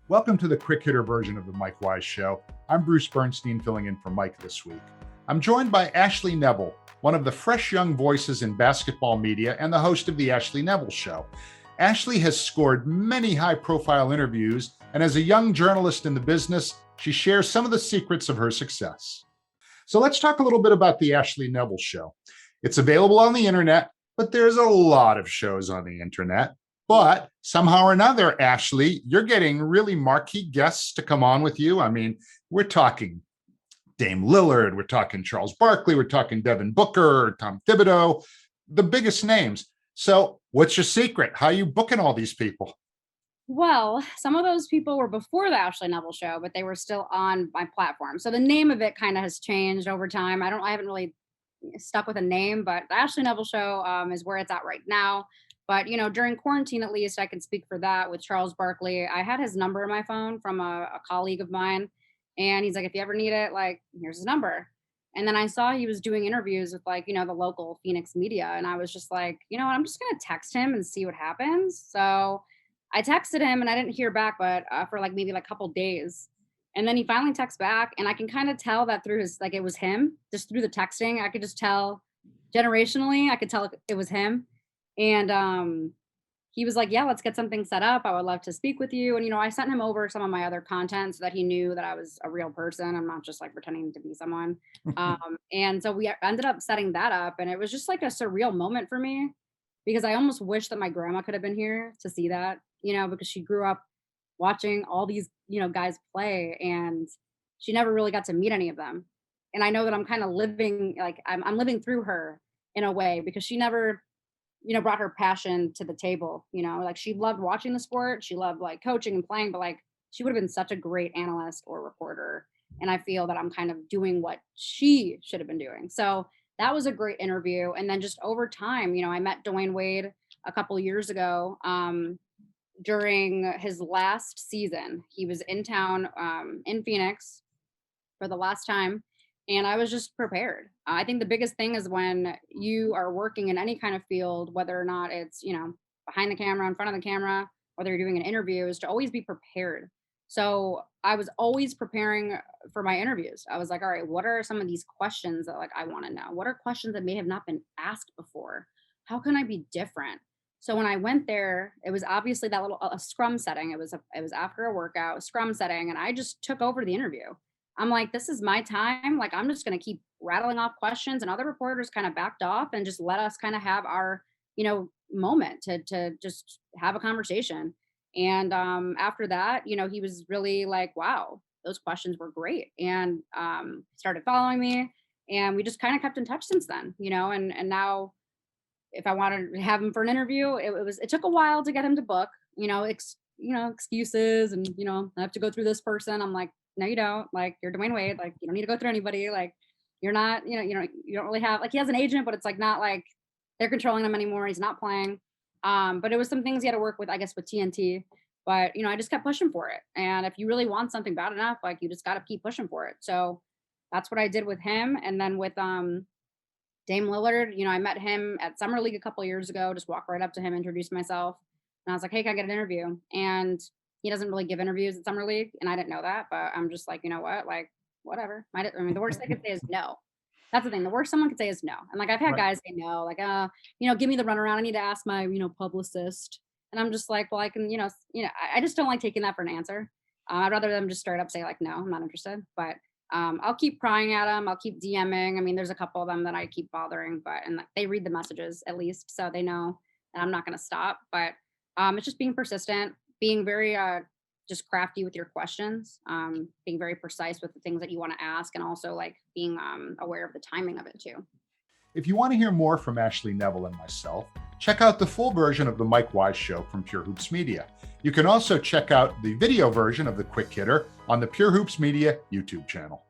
Welcome to the quick hitter version of the Mike Wise Show. I'm Bruce Bernstein filling in for Mike this week. I'm joined by Ashley Nevel, one of the fresh young voices in basketball media and the host of the Ashley Nevel Show. Ashley has scored many high-profile interviews, and as a young journalist in the business, she shares some of the secrets of her success. So let's talk a little bit about the Ashley Nevel Show. It's available on the internet, but there's a lot of shows on the internet. But somehow or another, Ashley, you're getting really marquee guests to come on with you. I mean, we're talking Dame Lillard, we're talking Charles Barkley, we're talking Devin Booker, Tom Thibodeau, the biggest names. So what's your secret? How are you booking all these people? Well, some of those people were before the Ashley Neville show, but they were still on my platform. So the name of it kind of has changed over time. I haven't really stuck with a name, but the Ashley Neville show is where it's at right now. But during quarantine, at least I can speak for that with Charles Barkley. I had his number in my phone from a colleague of mine, and he's like, if you ever need it, like, here's his number. And then I saw he was doing interviews with like the local Phoenix media, and I was just like, you know what, I'm just gonna text him and see what happens. So I texted him and I didn't hear back, but for like maybe like a couple days. And then he finally texts back, and I can kind of tell that through his, like, it was him just through the texting. I could just tell generationally, I could tell it was him. And he was like, yeah, let's get something set up. I would love to speak with you. And, I sent him over some of my other content so that he knew that I was a real person. I'm not just like pretending to be someone. And so we ended up setting that up. And it was just like a surreal moment for me because I almost wish that my grandma could have been here to see that, because she grew up watching all these, guys play, and she never really got to meet any of them. And I know that I'm kind of living, like, I'm living through her in a way because she never brought her passion to the table. Like, she loved watching the sport. She loved like coaching and playing, but like she would have been such a great analyst or reporter. And I feel that I'm kind of doing what she should have been doing. So that was a great interview. And then just over time, I met Dwayne Wade a couple years ago during his last season. He was in town in Phoenix for the last time, and I was just prepared. I think the biggest thing is when you are working in any kind of field, whether or not it's, behind the camera, in front of the camera, whether you're doing an interview, is to always be prepared. So I was always preparing for my interviews. I was like, all right, what are some of these questions that like I want to know? What are questions that may have not been asked before? How can I be different? So when I went there, it was obviously that little a scrum setting. It was after a workout, scrum setting, and I just took over the interview. I'm like, this is my time. Like, I'm just going to keep rattling off questions, and other reporters kind of backed off and just let us kind of have our, moment to just have a conversation. And after that, he was really like, wow, those questions were great. And started following me, and we just kind of kept in touch since then, and now if I wanted to have him for an interview, it took a while to get him to book, excuses, and I have to go through this person. I'm like, no, you don't. Like, you're Dwayne Wade. Like, you don't need to go through anybody. Like, you're not, you don't really have, like, he has an agent, but it's like not like they're controlling him anymore. He's not playing. But it was some things he had to work with, I guess, with TNT. But I just kept pushing for it. And if you really want something bad enough, like, you just got to keep pushing for it. So that's what I did with him. And then with Dame Lillard, I met him at Summer League a couple years ago, just walked right up to him, introduced myself. And I was like, hey, can I get an interview? And he doesn't really give interviews at Summer League. And I didn't know that, but I'm just like, you know what? Like, whatever. I mean, the worst they could say is no. That's the thing. The worst someone could say is no. And like, I've had Right. guys say no, like, give me the runaround. I need to ask my, publicist. And I'm just like, well, I can, I just don't like taking that for an answer. I'd rather them just straight up say like, no, I'm not interested. But I'll keep prying at them. I'll keep DMing. I mean, there's a couple of them that I keep bothering, but and like, they read the messages at least, so they know that I'm not going to stop. But it's just being persistent, being very just crafty with your questions, being very precise with the things that you want to ask, and also like being aware of the timing of it too. If you want to hear more from Ashley Nevel and myself, check out the full version of the Mike Wise Show from Pure Hoops Media. You can also check out the video version of the Quick Hitter on the Pure Hoops Media YouTube channel.